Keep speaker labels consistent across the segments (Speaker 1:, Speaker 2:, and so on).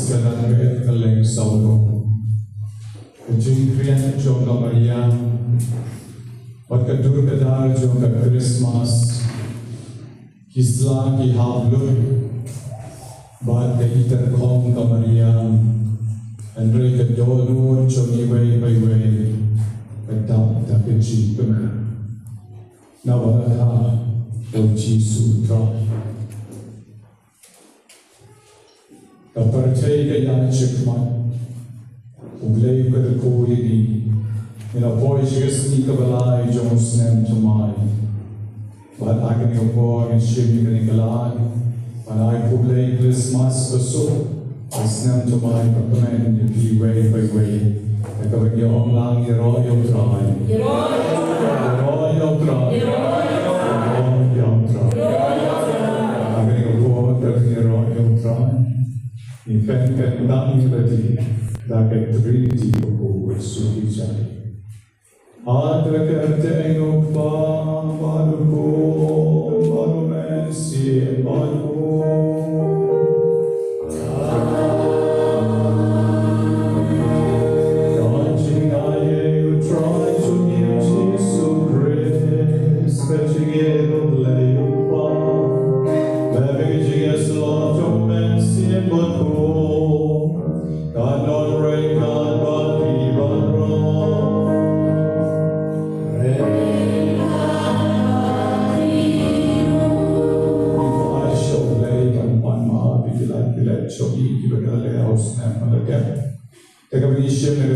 Speaker 1: kanan be kaleng saulo jing krian jonga maria wat kadur kadar jonga Christmas kisla ki hablu baat ke itar khom ka maria andre ke dolu choni way by way kadam ta ke chi tum na wala o Jesus tra ka parchai ke yan chikman uglei ka ko ini ina boy shigasni ka balai jo snem chamai but agni ko in shimi ka nikalai and I uglei Christmas so snem chamai ka kamen ni way by way ka bagi ong lang iro yo try in fact, that can treaty of Suhijai. Adrakate no Baruko, Barumesi, Baruko.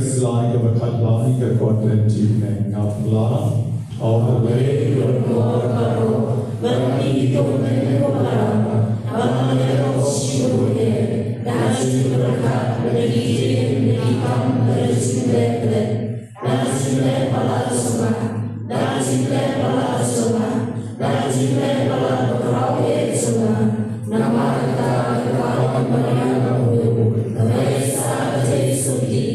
Speaker 1: Slide of a Katlani, the Quadrant evening of La, all the way to the Lord, but he told me to go around. I was sure that's the cat, the eating, the income, the resident, that's in the Palasoma, that's in the Palasoma, that's in the Palasoma, Namaka, the Mariano, the Mesa, the taste of tea.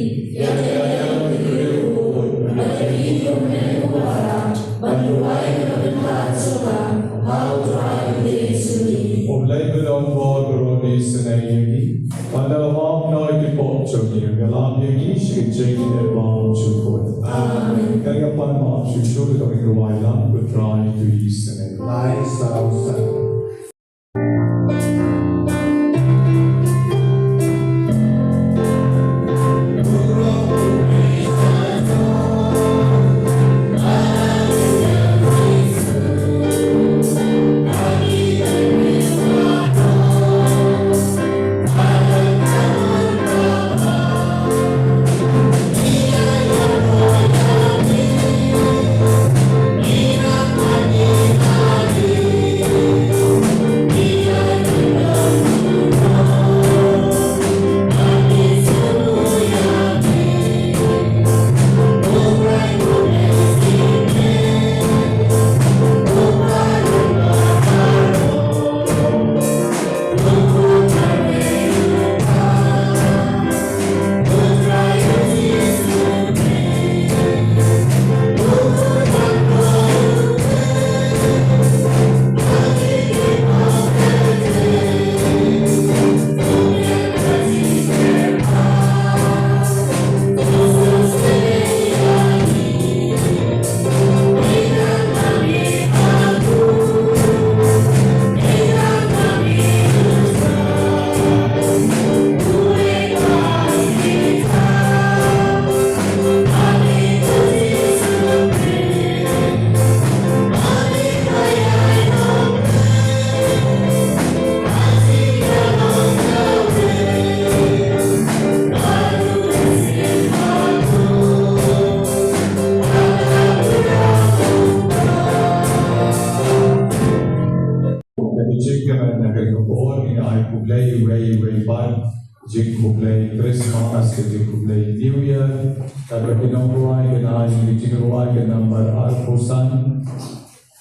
Speaker 1: Jing ko play Christmas, jing ko play New Year, tapos pinangruay ka na yung tinruay ka na Alposan,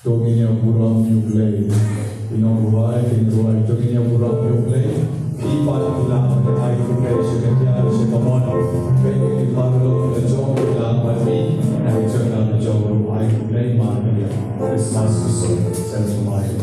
Speaker 1: tungin niya burang yung play, pinangruay, tungin niya burang yung play, ipat ilang na tayo ko play, siya kanya, siya kamono, kaya ipaglo na jong ilang pati, na ito na jong ay ko play, mga kanya, Christmas gusto, sa sumayo.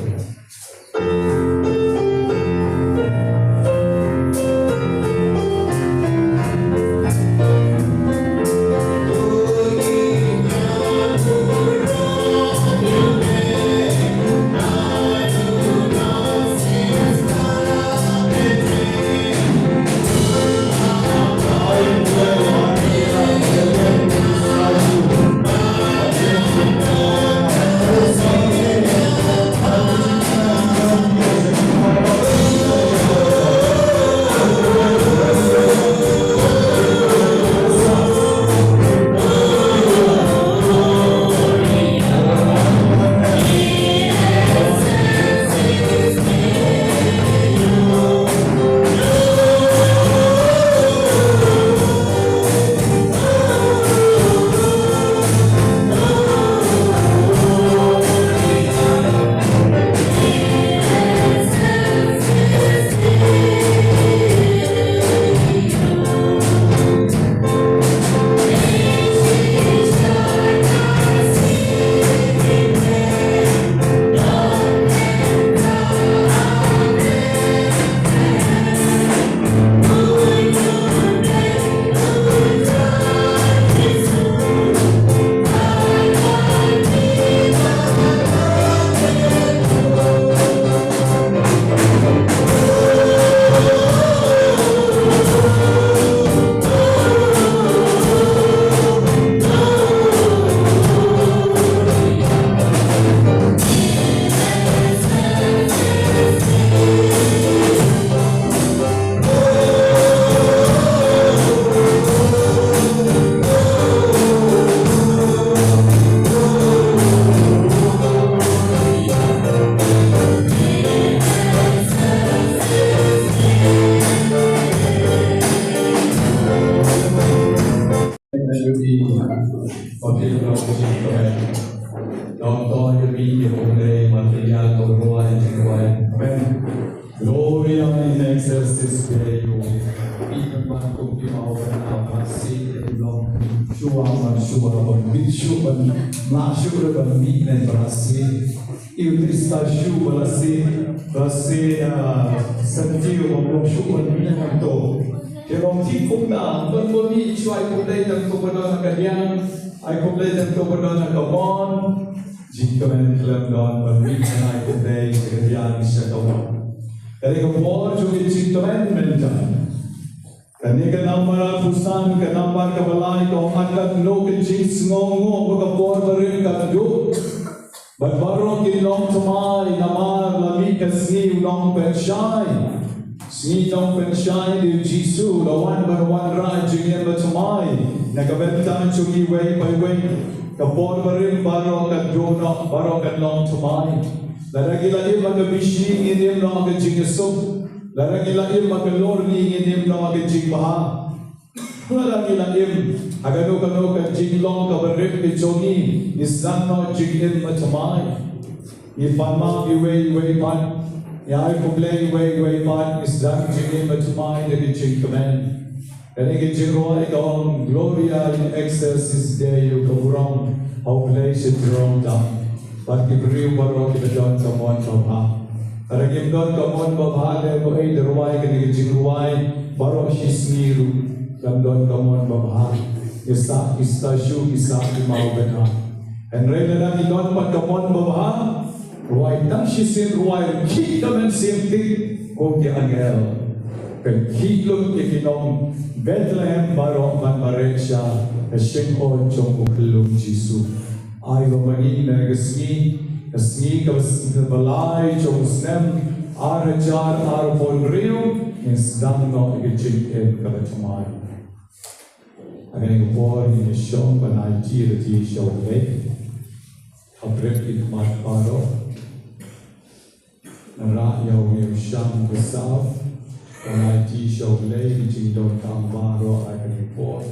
Speaker 1: aman shua ban bichu ban na shura ban mi nen brasi iutrista shu balasi brasi santiu ban shu ban nen to kerong ti kum na ban mi chuai kum dai tam to ban ka diang ai kum dai tam to ban ka bon jikamen kelam don ban mi ai kum dai ka diang syakawan dari ke bawah juga jikamen menjan kani ka namara pusan ka nambar ka balai ko akat no ke jis ngongo ka por barin ka do but baro ki long tomai namar lami ka sni long penshai sni long penshai di jisu la wan bar wan ra jingen ba tomai na ka bentan chugi way by way ka por barin baro ka do no baro ka long tomai laragi lagi ba ka bishi in long ka jingeso laragi laim makalor ni ingin no agad jing baha laragi laim agano kano ka jing long ka barrek ke choni isang no jing in matamai ipanma iwe pan ya kumle iwe pan isang jing in matamai de jing kamen kani ke jing roi kong gloria in excess day you kaburong how place it wrong down but ki briu baro ki don kamon kamha Aragim don kamon babhale mo ay derway kani jingruay baro shisniru kam don kamon babha isa shu isa Nobena and rela na don pat kamon babha ruay tang shisin ruay ki kamen simtik ko ki angel kan kitlog ki kinong Bethlehem baro man mareksha sing on chong uklum jisu ay romani na gasni Asni ka balay chong snem arajar arbol rio is dang no igchik ka batumay. Again por in shong banay tira ti show le. Abrek it mat paro. Nara yaw yung sham kasaw. Banay ti show le jing don tam baro again por.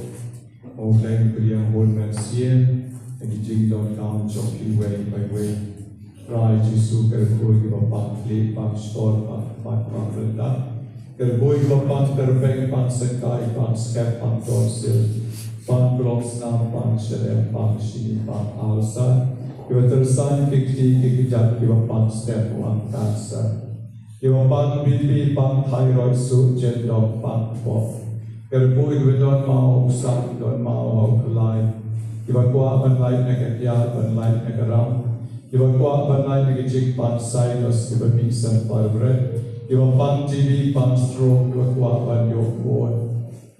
Speaker 1: O le priyang hon men sien jing don tam choki way by way. Rai Jisu kerboy bapang li pang store pang renda kerboy bapang terbeng pang sekai pang skep pang torsil pang glosna pang sherem pang shini pang alsa kiwa tersan kikti kikijat kiwa pang step pang cancer kiwa pang BP pang thyroid su jendong pang pop kerboy wedon mau usak don mau kelai kiwa kuah banlai nekatya banlai nekaram Iba kuah banai negi jing pan sinus iba mixan palbre iba pan TV pan stroke iba kuah ban yok ward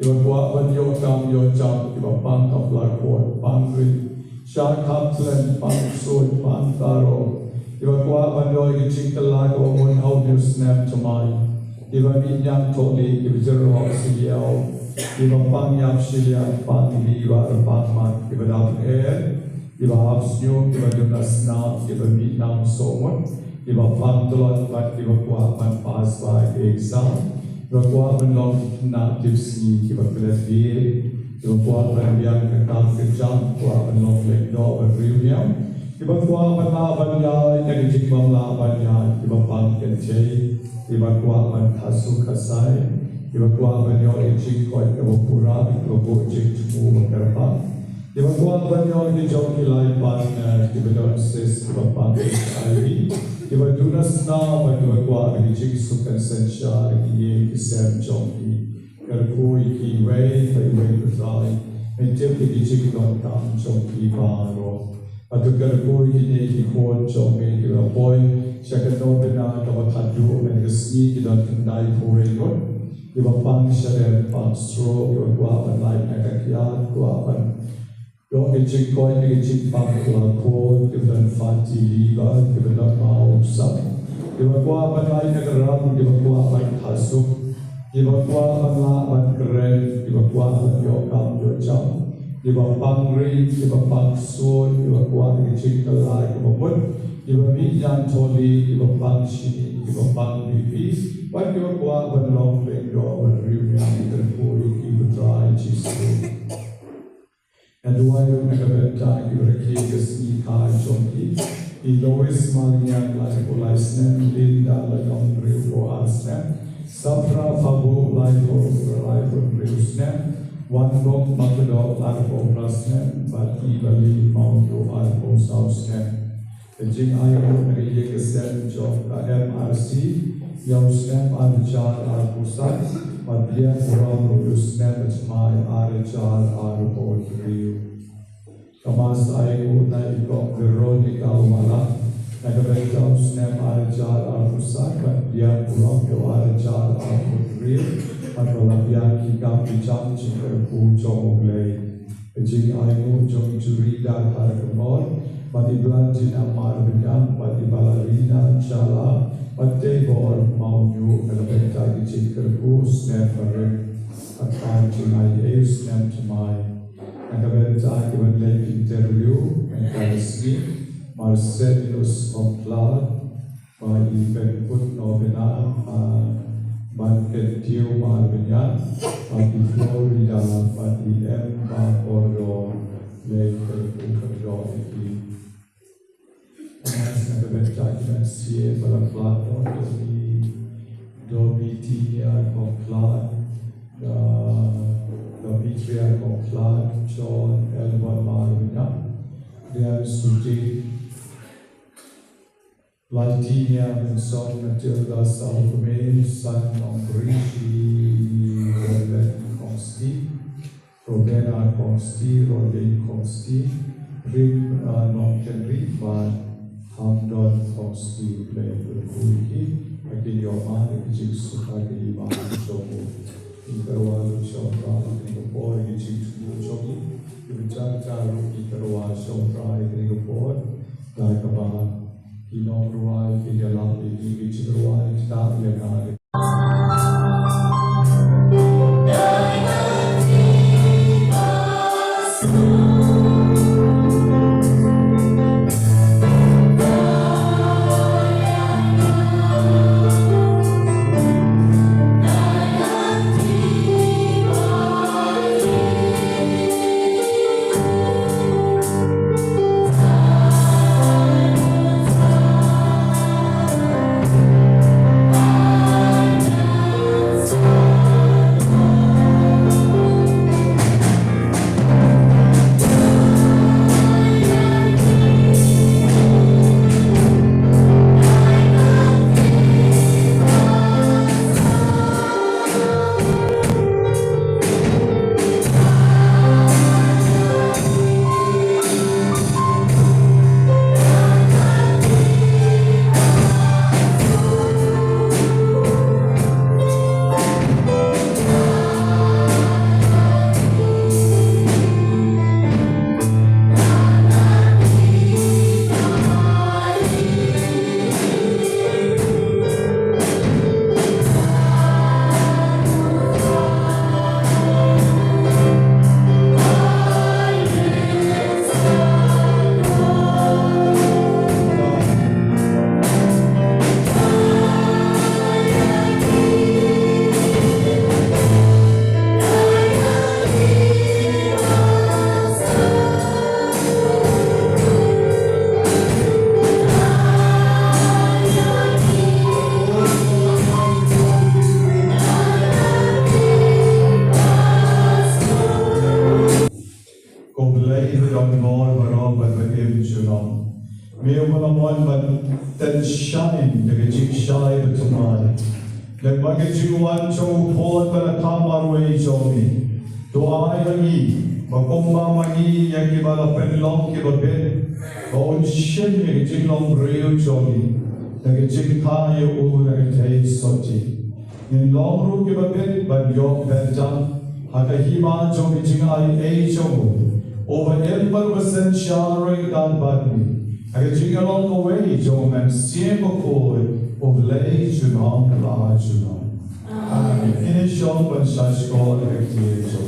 Speaker 1: iba kuah ban yok kam yok jam iba pan kaplar ward pan grid shark haplen pan sud pan taro iba kuah ban yok negi jing telago on how you snap to my iba minyang toli iba jero siyao iba pan yap silia pan iba pan man iba dap air Iba hapsnyo, iba dunas na, iba minang somon, iba pantulot pat iba kuah man pass by exam, iba kuah man long na tipsni, iba pelatih, iba kuah man biang kekal kejam, kuah man long lekno berriunyam, iba kuah man laban yai, negijik mam laban yai, iba pang kencei, iba kuah man tasu kasai, iba kuah man yo ejik koi iba pura, iba bojik cemu berapa. Iba kuah banyo di jauh kilai pan iba don sis iba pan HIV iba dunas na iba kuah di jing sukan sensya di kisem jong di kerkui ki way by way betrai mentip di jing don kam jong di baro atu kerkui ki di kon jong di iba boy syakat Nobena kabat hadu men kesni ki don kendai pore kon iba pan syarel pan stroke iba kuah pan lain akakiat kuah pan Yung kecik koi ni kecik pang kelakon, kemudian fati liba, kemudian mau sab. Iba kuah banai negeram, iba kuah ban hasuk, iba kuah ban la ban keren, iba kuah ban yokam yocam, iba pangri, iba pang sun, iba kuah ni kecik kelai, iba pun, iba minyan toli, iba pang sini, iba pang bibi, ban iba kuah ban long bengdo, ban riunyang terpuri, iba try jisu. And why don't we have time to receive this e-card chonki? The lowest malian like Ulai snem, Linda like on Rio snem, Safra Fabu like on Rio snem, One book Makadol Arpo plus snem, but Ibali Maundo Arpo South snem. The Jing Ayo Nagayek Stem Job MRC, Young Stem Arjal Arpo Sat, but Bia Puram Rudu Snem at my Arjal Arpo Rio. Kamas Ayo Naiko Veronica Wala, Nagabekam Snem Arjal Arpo Sat, but Bia Puram Arjal Arpo Rio. Matolabia kikam picham chikar ku chong lay. Jing ayo jong jurida harakamor. Pati blanjin amar binyam. Pati balarina chala. Pati bor maunyu kalabenta chikar ku snem parik. Atman jing ayo snem chamay. Nagabenta kiban lay interview. Nagabesni. Marcellus of Clark. Pati Bakhuid Nobena. Banyngkong Malbenya, pati Florida, pati Bakhuid, later Bakhuid. Mas nagabenta kinasiye para plato do BT komplat, do BT komplat John Elvan Malbenya, dia suci. Latinia and son Matilda Salome, son of Rishi, Consti, Nobena Consti, Rodin Consti, Rim non Henry, Van Hamdon Consti, Bakhuid, Akiyoma, Jigsuka, Iman, Jomo, Ikawa, Shopra, Singapore, Jigsu, Jogi, Vichaka, Ikawa, Shopra, Singapore, Daikaba. Inaugural Vijayalam di Vijayalam kita lihat. Then shine the jig shy the tomai. Let Magaju one cho port but a kamar way jomi. Do I lagi, Makomba magi yakibala penlong kibabit. Bone shin the jig long real jomi. The jig kaya over the tay soti. In long room kibabit, but your benta. Hakahima jomi jing I jomo. Over 10% showering down badly. I get you along the way, Joe, and see him before of lay Junam, La Junam. Finish off and such God and tears of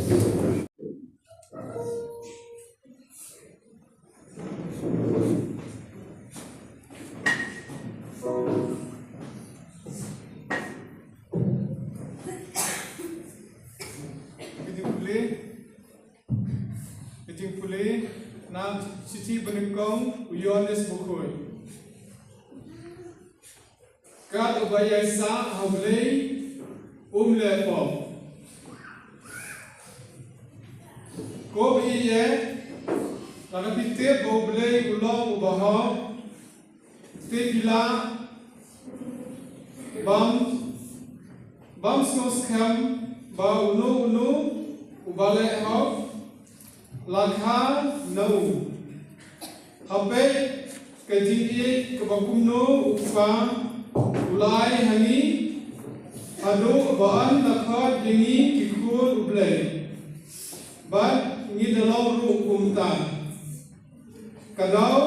Speaker 2: Nam City Banyngkong, Uyonis Bakhuid. Kat Ubayasa Hablay Lepo. Go be ye. Nakapite bo blay ulong ubahaw. Te pila. Bam skos kam. Ba unu ubale haw. Lakha no. Ape kajingi kabakumno ufa ulai hani adu baan lakha dingi kikul ublay bat ngidalaw ru kumtan kadau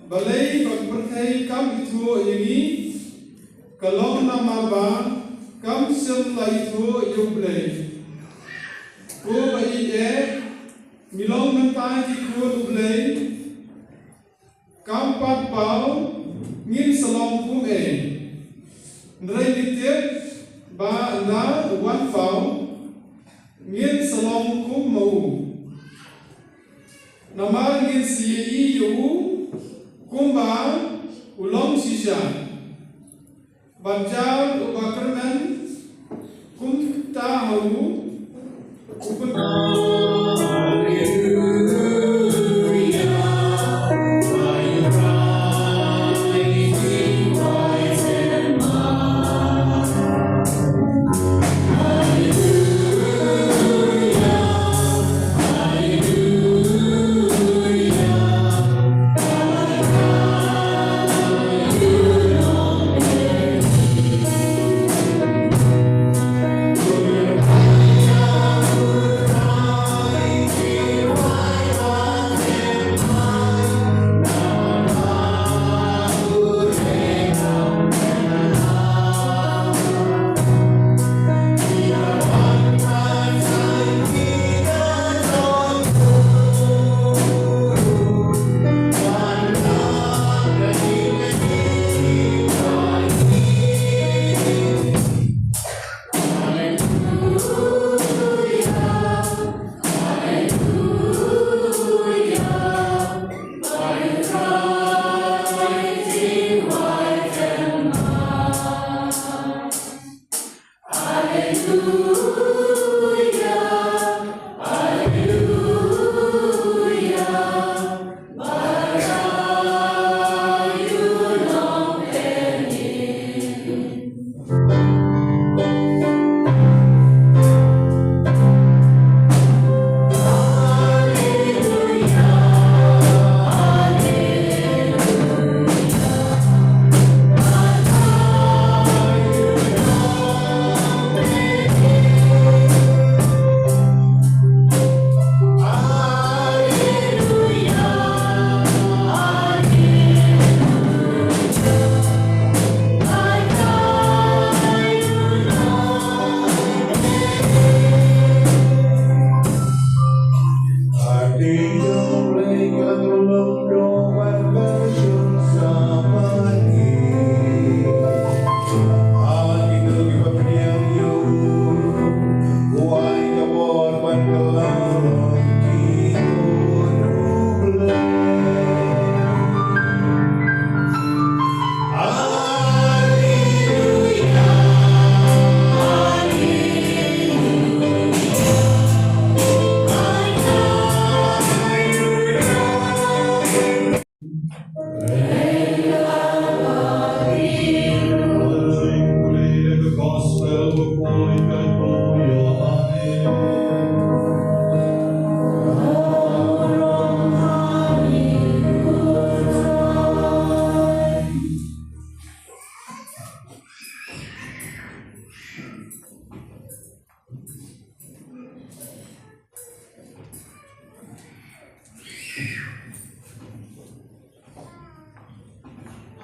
Speaker 2: balay bagperthai kam itu ini kalong nama ba kam sem lai itu ublay ko bai e milong nantai kikul ublay Kampat pau ngin salong kum e nrai litet ba na wan pau ngin salong kum mau nama ngin si yu kumba ulong sisa banjal ubakerman kum ta hau upun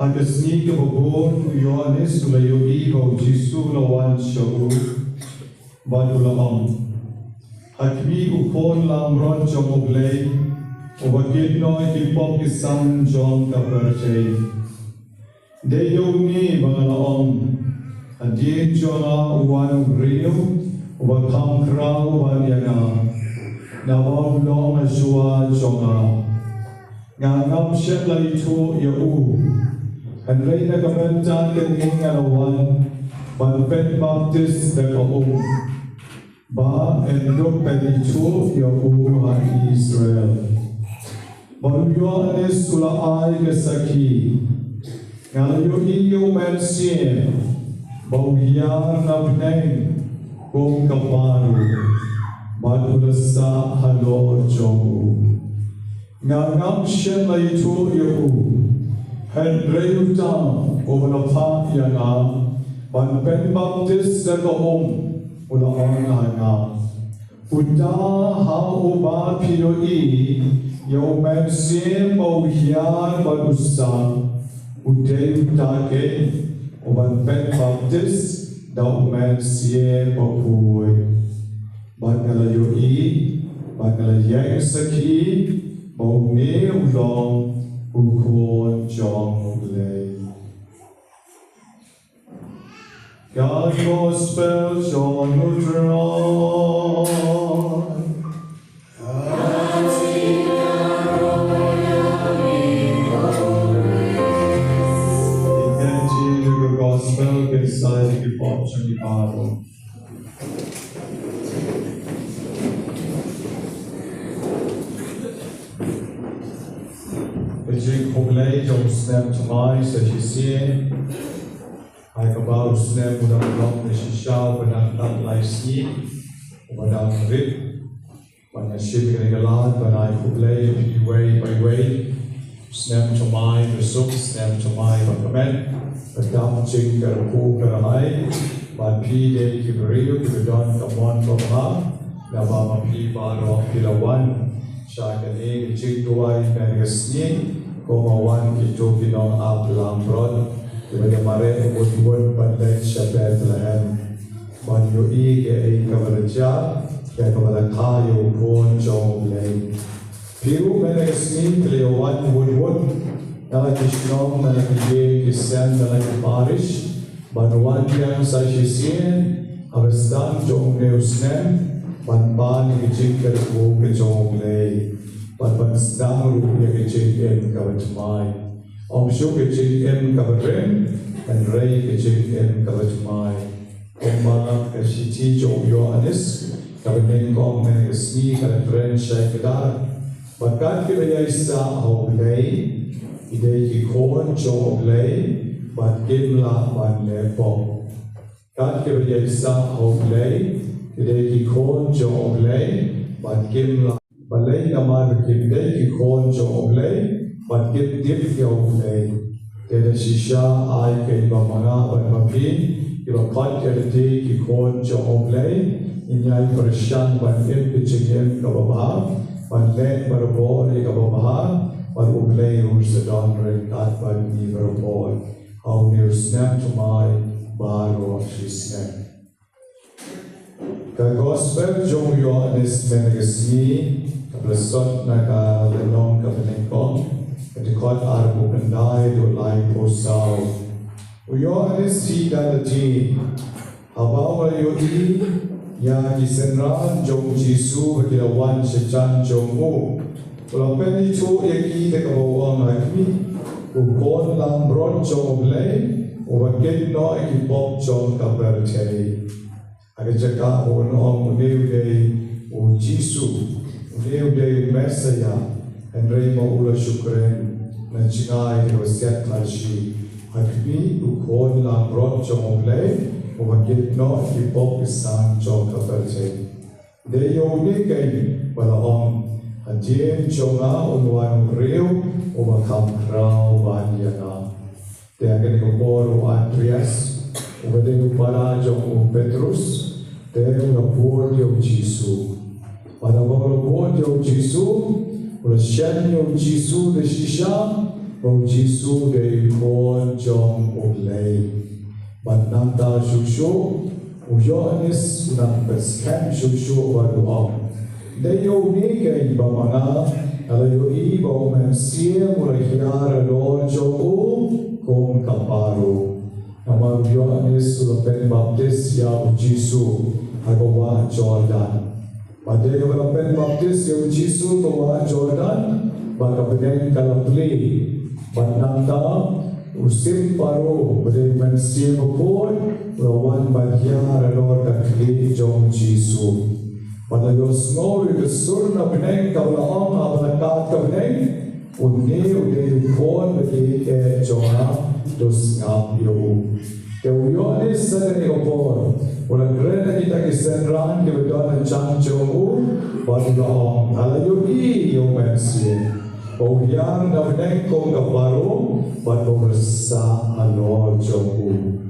Speaker 1: Hagasni ke babon Yohanes ulayogi bau Jisu lawan syau badulam. Hakmi ukon lamron jomoglay ubagid noy kipok isang John kaperchay. Deyogni bangalaom adin Jona uwan rio ubakam krau banyana nawam long asua jonga ngangam syek lai tu yau. And right na kamantan kaning alawan Banpen Baptist na kaong ba endok peditu ya uhan Israel baruyo anis ula ai kesaki ngalayo iyo mensin bauhiyan nabneng kong kaparu madulasa halo jongu ngangam shen laitu yahu henreyu tang uvalapa yana ban pen baptist dan ula ona nga uda ha uba piloi yo mensin bauhiyan badusa udeu take uban pen baptist dau mensin Bakhuid Bangala yoi Bangala yang saki bau ne ulong ukon jong lei God gospel John Udron gospel beside the option di Bible. Betrek homlei om snem tomai sa hisi ai kabau snem udang long de shisha badang tak lai si badang rit bana ship regalat bana homlei way by way snem tomai besuk snem tomai bakamen badam ching karpu karai bad pi de kiberiu kibedon kamon kamha laba mapi baro pilawan shakane ching tuai megasni Komawan kita kinong aplam rod Kibaya mare Udwun bandai syabet lahan Banyui ke ay kawalaja Kaya kawalakha yung pun jong lay Piru menegasni Kliyawan Udwun Nalaki shnong nalaki kisan nalaki parish Banuan yang sa shisien Abastan jong neusnem Banban ikijikar po ke jong lay Ban sedang rupiah kecil kawan cemai, omsyu kecil kawan rem, dan ray kecil kawan cemai. Omma kasih jauh anis, kawan Banyngkong mengesni kawan rem syai kedar. Bakat kita isa awalai, ide kikon jauh awalai, bat kimla ban lepong. Kat kita isa awalai, ide kikon jauh awalai, bat kimla. Balai nama berkendai kikon jong olay, batkit dip ya olay. Tera shisha ay kay bamana ban mapi, iba pat kerti kikon jong olay, inyay persyan ban ip pichingin kababaha, ban len barabol kababaha, ban olay ursadon rinkat ban ni barabol. How near snap to my baro she snap. Ka gospel jong yo anis menegasni, Bersot naga lenong ke Banyngkong, kedekot arbu kendai do lai posau. Uyo anis si dalati, habawa yoi ya disenran jong Jisu berkilawan sejan jong u. Kalau peni tu yaki dekawang hakmi, ukon lambron jong blay, ubakin no ekipok jong kabar ceri. Ada cakap ono muneu dei u Jisu. Leu de Messiah and Rema Ula Shukren Nanchinai Rosiat Kalshi Hakmi Ukon Lam Rod Jomoble Umakit No Hipok Isang Jom Kaperche De Yoni Gay Balaong Hadien Jonga Unwan Reu Umakam Krau Banyana De Agani Uporo Andreas Ubade Upara Jom Petrus De Unapur Yom Jisu Pada bawah jauh Jisu, bersyan jauh Jisu de shisha, jauh Jisu de kon jong olay. Bandang shushu, uyo anis unang beskem shushu waduam. Dayo ni kay bamana, alayo ibaw mensia murahiara don jong kong kaparu. Nama uyo anis ulapen baptis ya Jisu, agawa Jordan. Pada yang pen baptis yang Jisu bawa Jordan, baka beneng kalapli, bandang usim paro pada manusia pun lawan bahagia Lord kakli jom Jisu pada yosno itu surna beneng kau laong abanakat kau beneng unne pun bagi ke jomah dos ngap yo Keuyonis sedang ekor, orang kerana kita kesenran kebetulan cang jomu, baru lahong halayuki yo mensia. Banyang na Banyngkong kaparo, baru bersah alo jomu.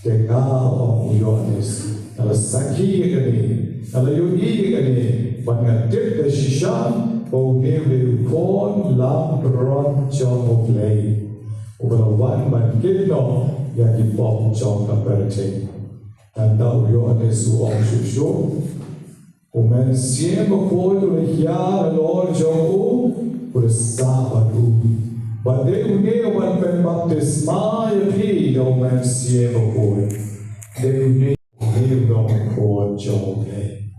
Speaker 1: Tengah orang Keuyonis, kalau sakit kini, halayuki kini, bangatip ke shisha, bau nevi pon lam beron jomu play. Ubalawan mankitno. Yang dipom jom kaperte, tanda uyone suong shushu, umen siapa kau tu lehia lor jomu, bersabadu, badai unne uman penbaptisma yapi umen siapa kau, de unne uang kau jomu le,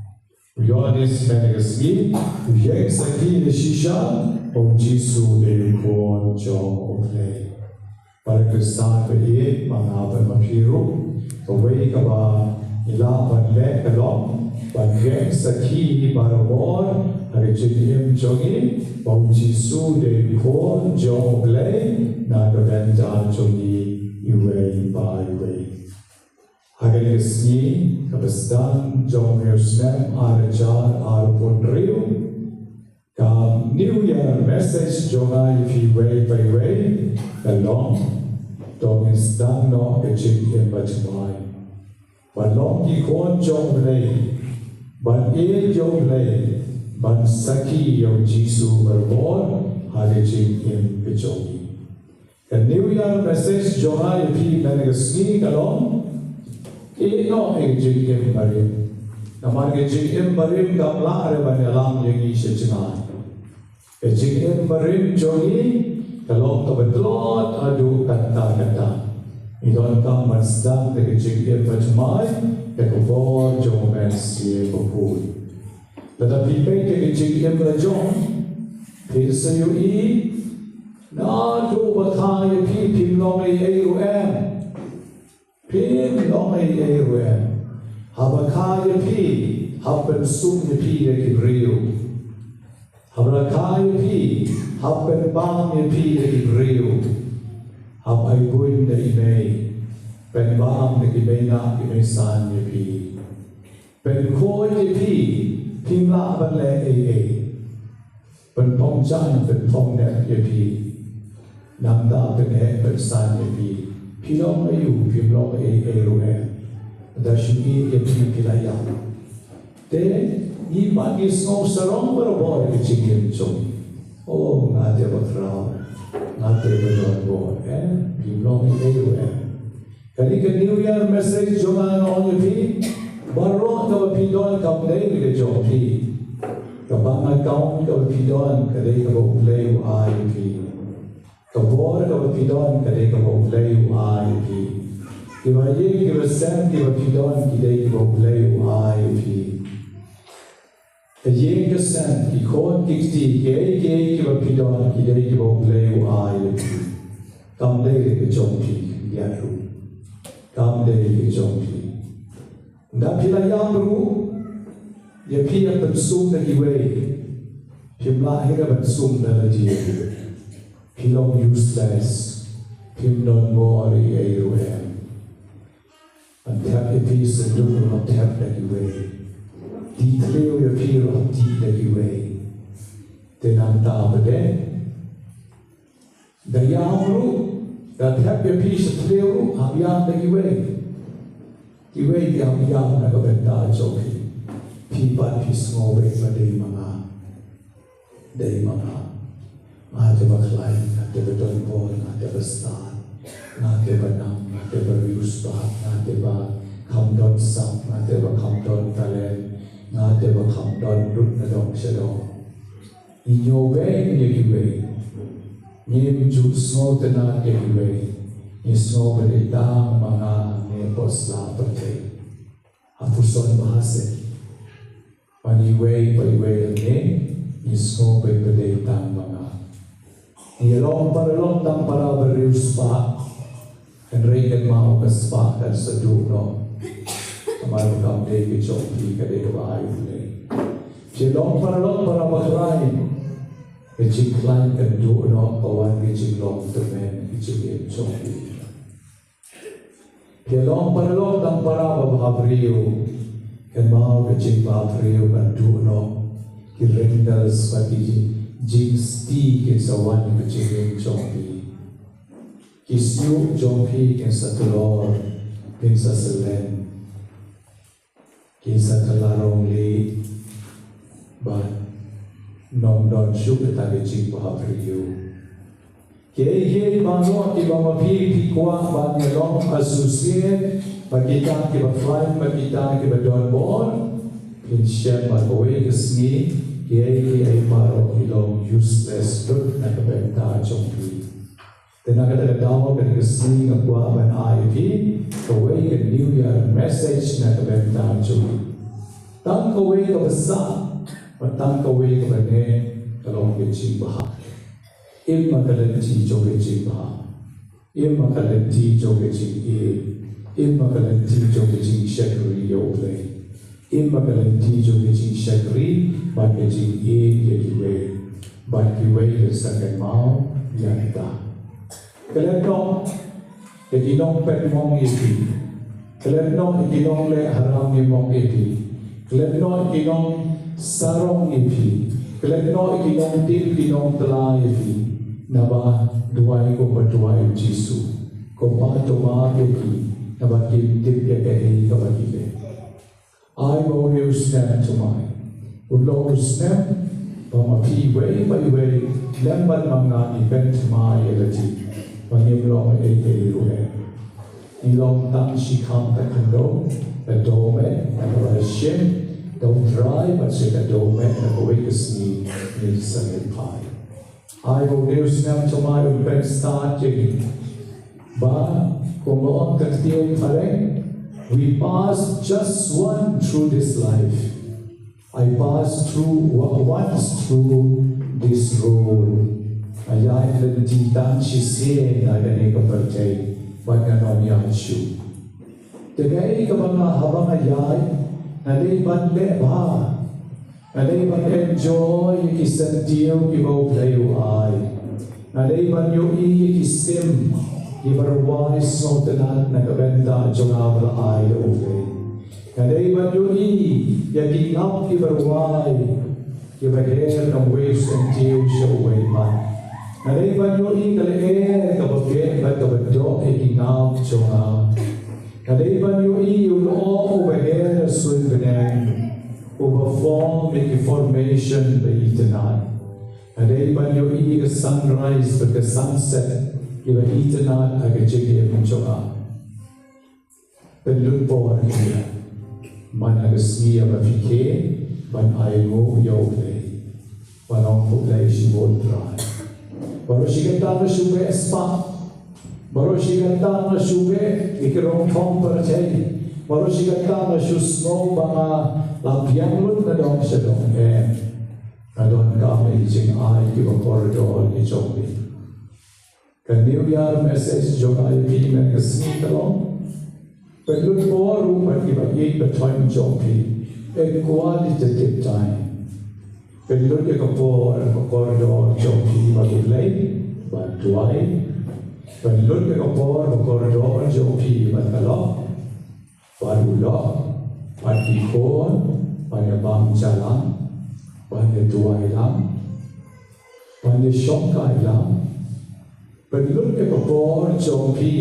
Speaker 1: uyone semenegasi, uyeng sakit shisha, Jisu de kau jomu le. Para Kristan beri mengapan mapiru, kawai kaba ilapan le kalom, bangeng sakhi baramor, hari jidim jongi, bau Jisu de pon jom le, na kebentar jongi iwe ba iwe. Hari kesni kabestan jom snem arajar arpon riu, kam New Year message jonga ifi way by way, kalom. Dong instan no kecik yang bacai, balong ki kon jom lay, ban jom lay, ban saki yang Jisu berbor hari cik yang kejogi. Kan New Year message jonga ipi menegasni kalong, no cik yang barim, namar cik yang barim gamla ada banyalam yang isi cengan, cik yang barim jogi. Kalau kebetulan adu kata-kata, idon kam masdam terkejut berjumai, kekubur jom mensia berpul. Tetapi terkejut berjom, perseyui, nadu berkaya pim longai AUM, pim longai AUM, habakaya hapen sum dari Rio. Habrakaya hapen bang dari Rio, hapai pun dari Mei, pen bang dari Nobena san pen koi pimla ban le pen pongjan pen pongnet namda pen san pilong ayu pilong dashumi pilaya. Ni bagi semua serong berbuat kecil jom. Oh, ngade berkerau, ngade berbuat, Bimlong itu. Kali ke New Year message jangan orang itu, baru kalau pidon kamlay kita jom pi, kabang account kalau pidon kali kalau play IP, kabor kalau pidon kali kalau play IP, kibaye kibasem kibapidon kali kalau play IP. Yang kesan ikon kikti gay kibapidon kidai kibaplay ai kamdei ke jompi diaru kamdei ke jompi nda pila yamru ya pia pensum na giwe pimla hira pensum na dia pilong useless pim non mori airuem antap epi senduk antap na giwe di trio ya piro di lagi way tenang ta bede dayamru dat heb ya pi trio abian lagi way di way ya abian na kabenta joki pi pat pi small way padai mga ngate baklay ngate beton bol ngate bestan ngate benang ngate berusba ngate ba kamdon sam ngate ba kamdon talen ngate ba kamdon rut na dong shadong inyo way giveaway ni ju small tena giveaway ni small berita mga ni posla pate apuson bahase pani way ni small berita mga ni long tang para berius pa and rain and mau ka spark and sadu no amar kam de ki chompi ka de ba ai le je long para bakrai ke chik klein kan du no awan ke chik long to men ke chik chompi ke long para dang para ba brio kan mau ke chik ba brio kan du no ki renders ba ki jing sti ke sawan ke chik chompi Kisyu jompi kinsa tulor, kinsa selen, kinsa kalarong li, but nong don syuk tadi cik bahapriyu. Kiai bano ki bamapi pikwa banyalong associate, bagita ki bafly, bagita ki badon bon, kinsyan Bakhuid kesni, kiai maro ilong useless dut na kabenta jompi. Tenaga terdawa ketika sing aku aban IP, kawai ke New Year message na kabenta juli. Tang kawai ke besar, tang kawai ke bane kalau ke cing bahak. Ilma kalenti joge cing bahak, ilma kalenti joge cing ilma kalenti joge cing syakri yole, ilma kalenti joge cing syakri bagi cing yediwe, bagi wei kesangan mau yang tak. Kelenong, ikinong petmong iti. Kelenong, ikinong le haram imong iti. Kelenong, ikinong sarong iti. Kelenong, ikinong tim, ikinong tela iti. Naba duay ko berduay Jisu. Ko patoma iti. Naba kim tim ya kehi kabagile. I will use snem to mine. Ulo snem, pamapi way by way, lembat mga event my elati. Banyngkong ruhe. Ilong tang shikam takendo, the dome, and the shin, don't try, but say the dome, and the weakest need some pie. I will use them to my own start jigging. But, kung katil pare, we pass just one through this life. I passed through once through this road. Ayat dan cinta sisi ada ni kepercayaan bagaimana yang syuk. Tegai kebangga habang ayat, nadai bandle bah, nadai bandle enjoy kisah dia kibau playu ay, nadai banyu i kisim kibarwai sotenat nakabenta jongabal ay oke, nadai banyu i yakingap kibarwai kibaher kamwes entiu showway man. Nadai banyo i kale kabake ba kabado ikingam chonga. Nadai banyo i ulo over sun benang over form make formation ba itanan. Nadai banyo i ka sunrise ba ka sunset iba itanan aga jige chonga. Penlut por niya man aga sniya ba fike ban ay mo yoke wanong putlay shibon try. Baru sigata na suge spa, baru sigata na suge ikirong tong percaya, baru sigata na susno banga lampiang lut na dong siya dong nadon kami jing ay kiba koridor ni Joby. Kan New Year message jong ay pimen kasni talong, pelut po rumah kiba yik between Joby, qualitative time. Pelut ke kapor koridor Joby bagulay bantuai. Pelut ke kapor koridor Joby bantalok barulok patikon panyabang jalan panyetuai lang panyesongkai lang. Pelut ke kapor Joby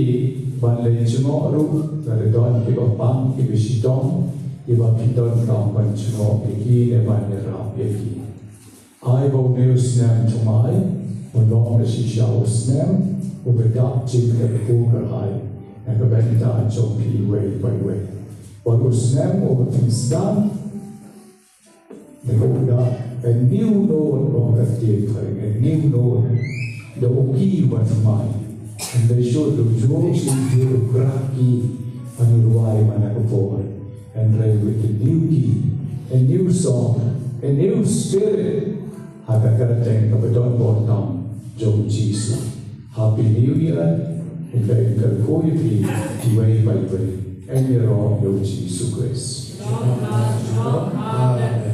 Speaker 1: banlay cungoru naridon ke bapang ke bisitong iba piton kang pancuno iki ne banera iki. I will news snem to my, along as she shall snem, over that jig at the poker high, and the benta Joby way by way. What was snem over things done? The Buddha, a new known of the theatre, a new known, the Oki was mine, and they showed the jokes into the graki, and the why manakapor, and play with the new key, a new song, a new spirit. Agak karating kapadon bottom Jom Jisu. Happy New Year, Enkel ko yuki diwai bai bai enero yo Jesus Christ. Amen.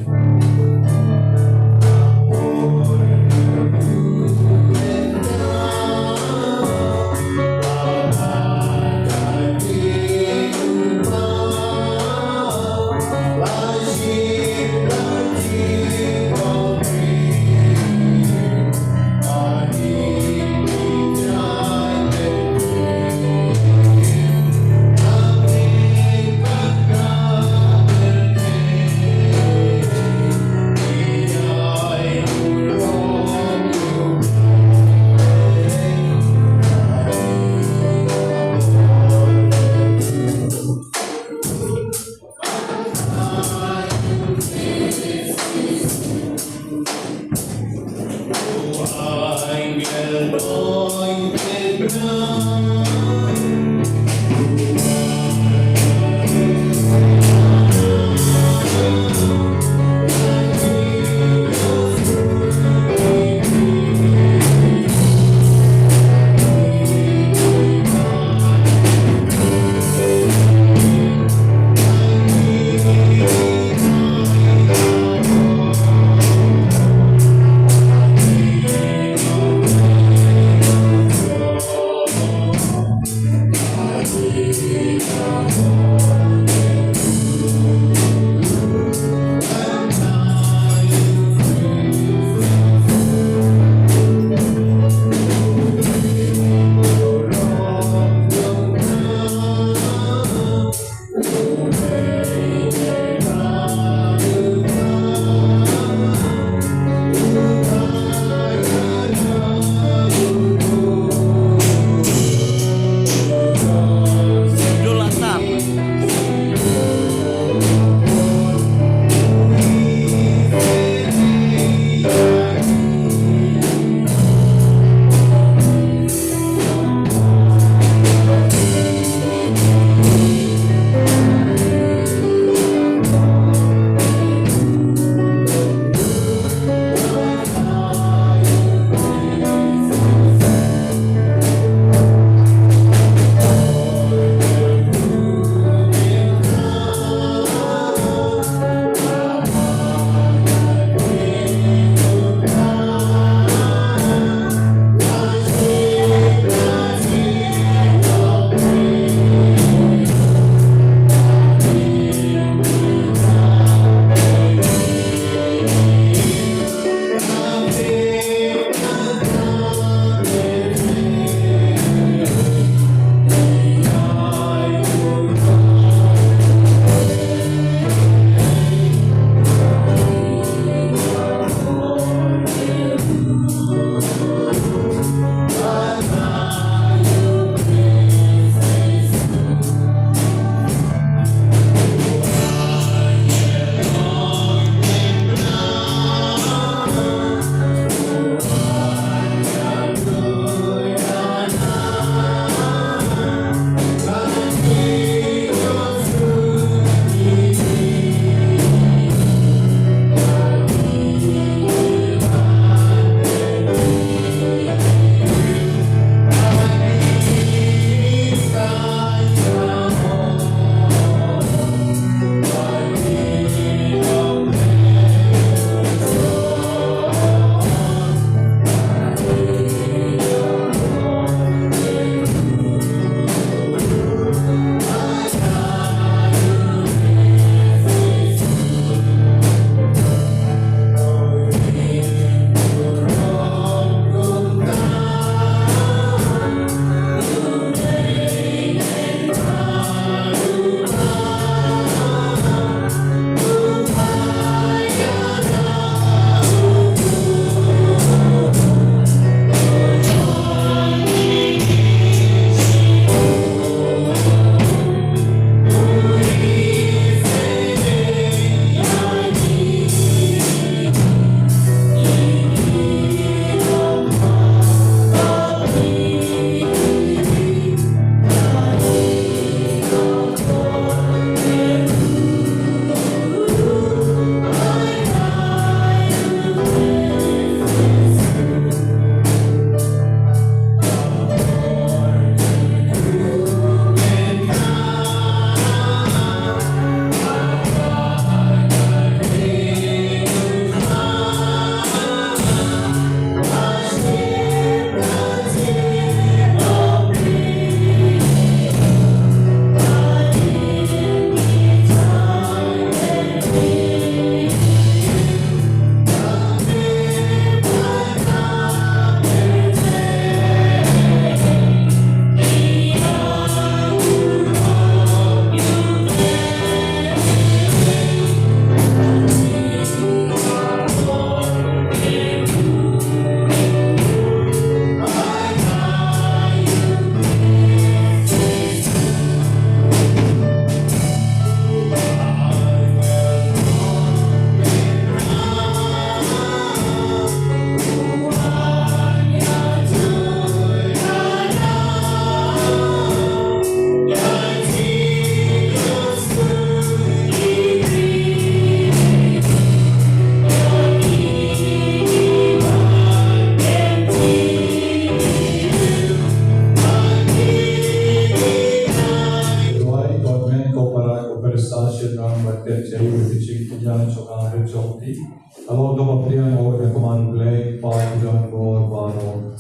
Speaker 1: Lord of Priang over the command play, five John Gore Baro.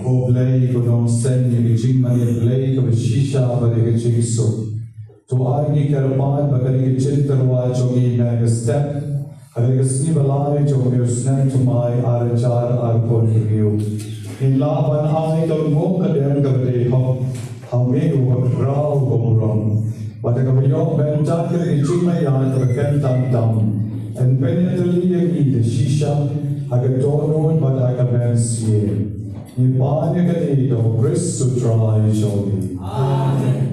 Speaker 1: Go play, go don't send you, Jim Maria play, go Shisha, but you can so. To argue Karapan, but you can Chitterwa, Jogi, Nag step. I think a sleep alive, Jogi, snem to my Arajar, Arpon review. In Laban, I don't move the damn day home. How many were brow go wrong? But a Gabriel Ben Tucker in Chimaya to a Kentam down. And penetrally the Shisha, I got known, but I can see it. In Banyngkong, Chris to try, Jogi. Amen.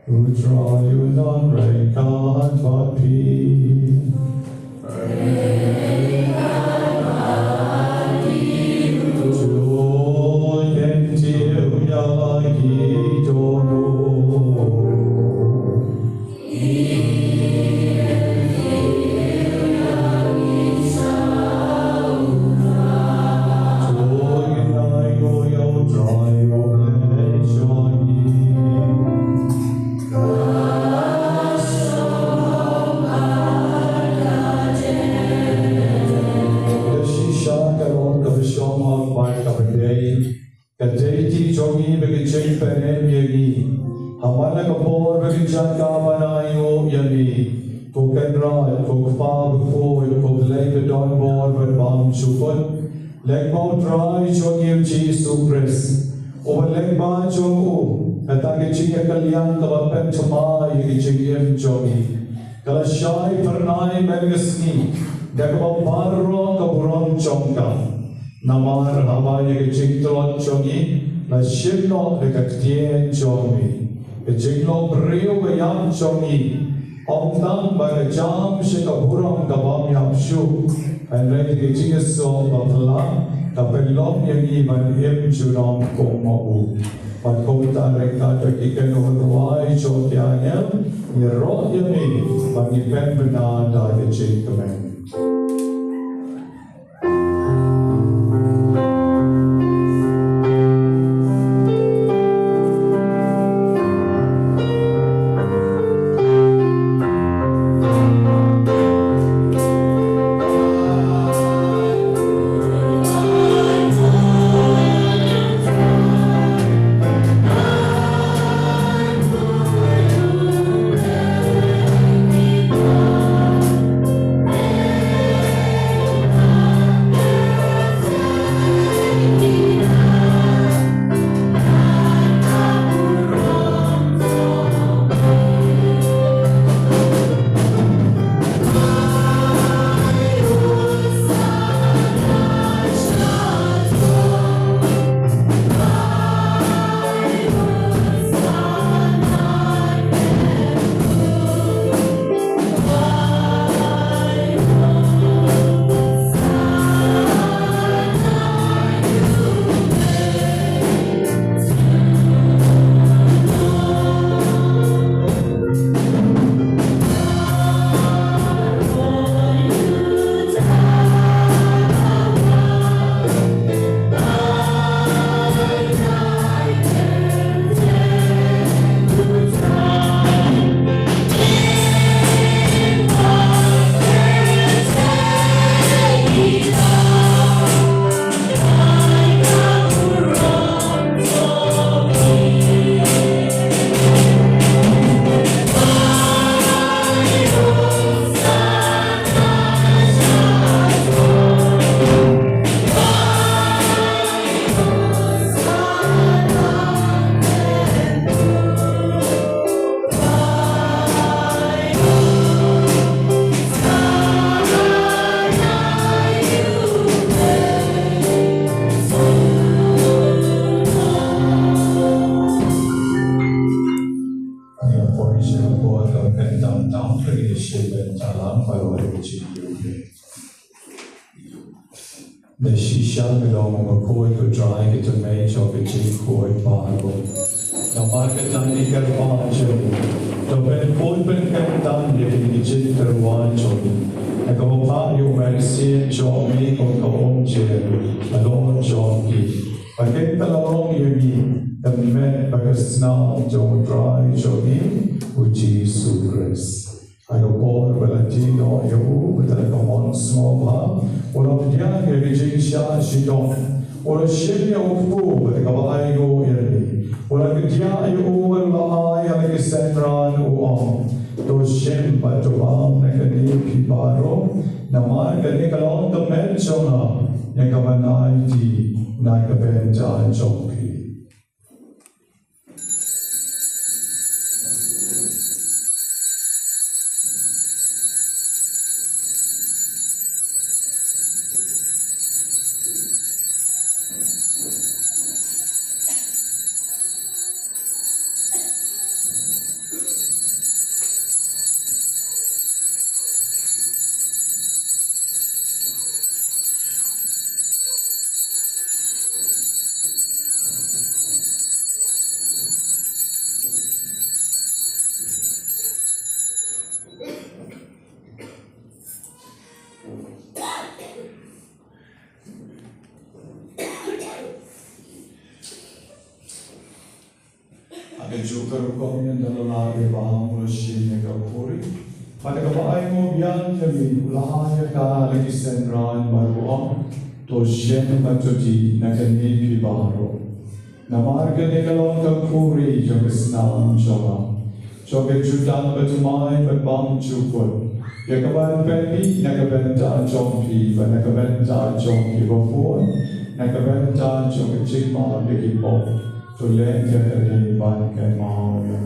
Speaker 1: Who draw you not right God but peace. Joy and tear yagi dono. Joy and I go yo dry your joy. Kadeti jogi bagi ceng penem yagi, hamana kapor bagi jangka manayo yagi, kokendra kokpa before koklei bedon bor berbam chupon, legmo dry jogi Jesus Christ, over legba jogu, katagi cing kalian kawapen cuma yagi cing jogi, kalashai pernai bergesni, dekabau barro kaburon chongka. Namar Havaya Gitron Chongi, La Shimno Lecatien Chongi, the Jiglo Brio Yam Chongi, Omdam by the Jam Shikaburam Gabam Yam Shu, and Lady Gigaso Bapla, Capellom Yagi by Im Juram Komo, but Kota Recta Kikan over Wai Chotianel, Yerot Yami, but Nipen Benada the Chikaman. The Shisha belong Bakhuid to dry it to make of a chief Bakhuid Bible. The market landing Karwajo. The Ben Pulpen can down the chief Karwajo. Ai ka pa yu mai si jo mi ko ka om je alon jo ki. Pakai talong yagi temen bagasna jo dry jo ni uji sukres. Ayo por balatino yo betul kamon semua orang dia kerja sya sidong orang syiria upu betul kabai go ini orang kerja ayo berlahai yang kesendran uang to shem batubam nekani pibaro namar kani kalong temen jona yang kamanai di naik benja jompi. Juga rukun dalam lagi bahang mulushin yang kapuri. Pada kebaik mobian kami ulahnya kali sendran baruang tosyen batuti nakani pibaro. Namar kene kalong kapuri juga senam coba. Coba jutaan batumai berbang cukul. Ya kawan peni nakabenta jompi, nakabenta jompi bapun, nakabenta jompi cikma bagi pop. To let the Banyngkong mau ya.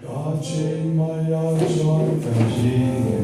Speaker 1: Watching my joy continue.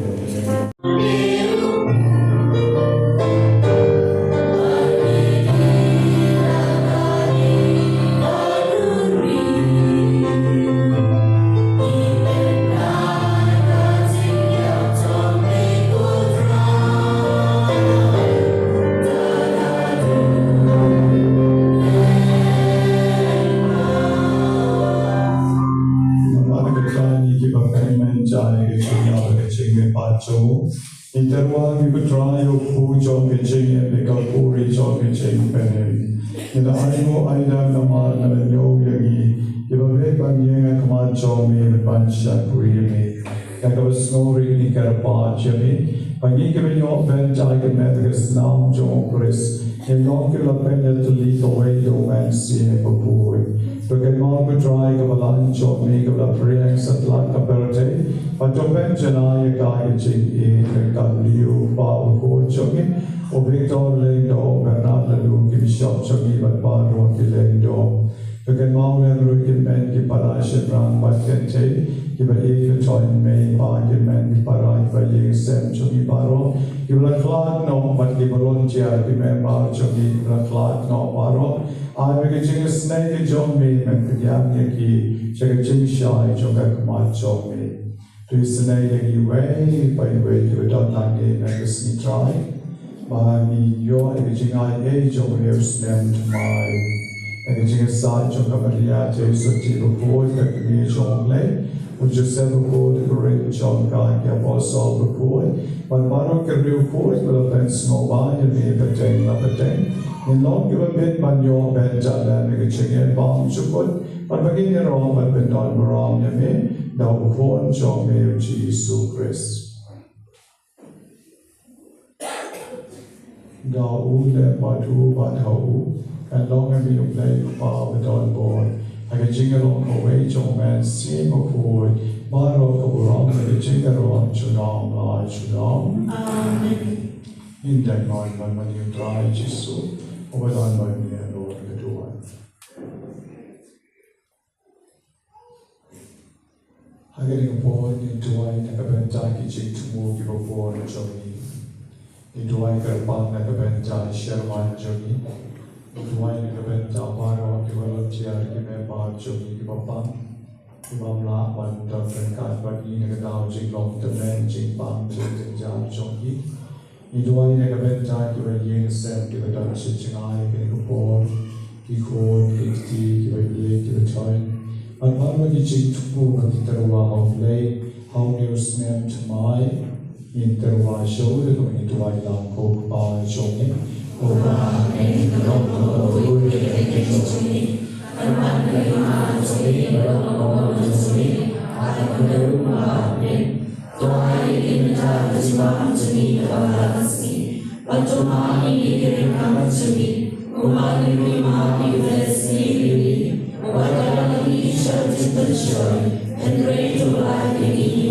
Speaker 1: Interwa we could try your food job pitching and make up puri job pitching penny. In the Aino Ida Namar and Yo Yagi, you were made by Yang Kaman Jomi and Bansha Puri. Like I was snoring in Karapa Jimmy, by giving your bench I can Medigus now John Chris, in Nokula Pena to lead away your man seeing for Puri. Because Margaret Dry of a lunch or make of a preex at Lacaberte, but to mention I guide in the W. Bob Jogging, or Victor Lendo, Bernard Luke, give shop Jogging, but Barbara Lendo. Because Maulen Rukin men give Parashan Ram, but can take, give a eagle join May, bargain men, Parai, by Ying Sem Jogging Baro, give a clock no, but give a longia, give a bar Jogging, a clock no Baro. I make a snake John me, and Yaki, check a ching shy, Joga Kamat John me. To his snake way, by the way, you don't like it, and a try. By me, your aging eye age of your snem to my aging side, Joga Maria, so table board, that can be a John lay, which is several board, the great John Guy, Apostle before, but Baroque can real board will have been snow by and be a day, not a day. In long give a bit, but your bed, and a chicken bomb should put, but begin your own, but been done wrong, you mean, now before John May of Jesus Christ. Now, Ule, Batu, Batau, and long have you played bar with on board. I can jingle on away, John Man, seeing a forward, Barok of wrong, and a jingle on Chunam, La Chunam. Amen. In that night, when you try Jesus. Over on by me and over the door. getting born into I nakabenta kichik tumu kibopor jogi. Into I karpang nakabenta sherman jogi. Into I nakabenta paro kiwalotia kimepa jogi kibopang. Kibamla one doctor kat bagi nakadao jinglong temen jingpang jingjan jogi. Into I nakabenta kiwayin sem kibadam chichingai kibopor. Kikor, kikti, kiwagye, kiwatoy. Almano kichik tuku makiterwa of lay, how near snem to my interwa shoulder going into I lang coke by jogging. Oba, and the local wood against me. And one day I was me, but all is me. I could have been. So I didn't have to run to me about me. But to my didn't come to me. Uma didn't my bless me. Whatever shall to joy, and great to life in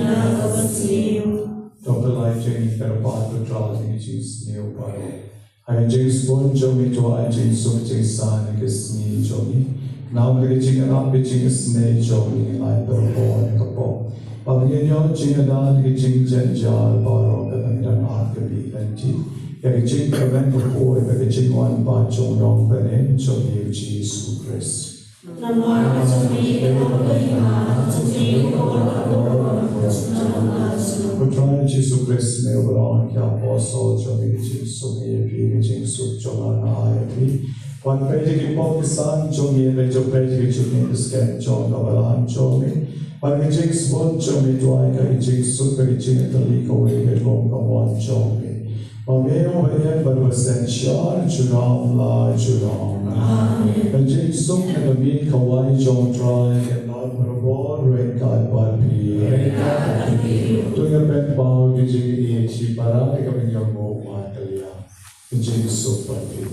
Speaker 1: Dr. Life Jenny Karapat to trials in Jesus new body. I James Bon Jomi to I James so Jason and his knee Jomi. Now reaching and up reaching a snake Jomi, I don't born a couple. But in your Chinadan, reaching Jenjar, Barok, and an archery and tea. Reaching a vent of boy, reaching one bar John Long Benin, Jomi Jesus Christ. Putrane Jesu Christ ne ubaran kya apostle jogi Jesu ne piri Jesu jolana ayati. Wan pedi ki Pakistan jogi ne jo pedi ki chutne scan jog ubaran jogi. Wan ki Jesu bon jogi tuai ka Jesu pedi chine tali ko ke gom ka wan jogi. Pameo bayan barbasan shar juram la juram. Amen. Jesu ne kami kawai jong try and not marabon red God barbi. Tuya pen pao kiji chi para kami yang mo matalia. Jesu barbi.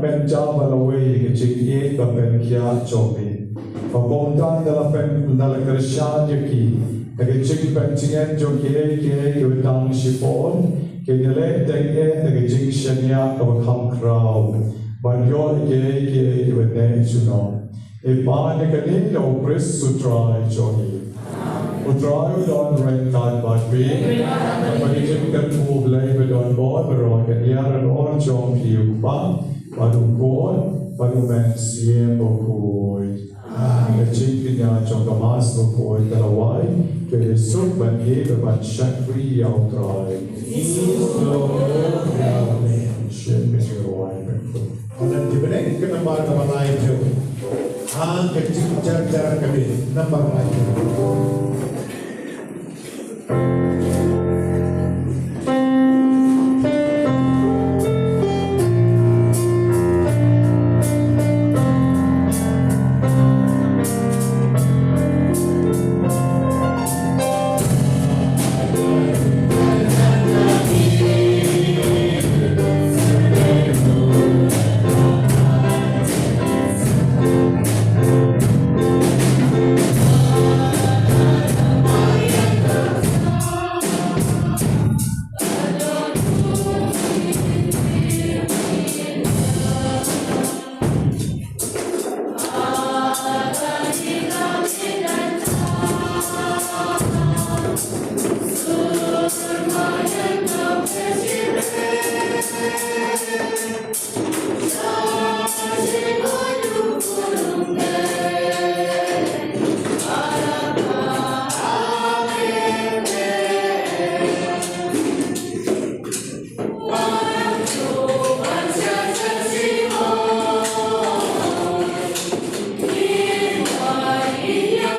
Speaker 1: ben java away ke chiki ka ben kia chopi pabondan dala pen dala krishan yaki ke chiki ben chingen jo ke utang shipon ke dele teng ke chiki shania ka kham krau ban yo ke ne chuno e ba ne ke ne lo pres sutra choni Utrai don ren kad bad be, bani jim kan tu blai be don bod beroi kan yaran or jom hiu pa, badu god, badu men siem Bakhuid. The jim kinya jom kamas Bakhuid talawai, ke suk ban he be ban shakri yau trai. Shem is your wife.
Speaker 3: Dan diberi ke nomor lain tu. Hang kecil cara kami nomor lain.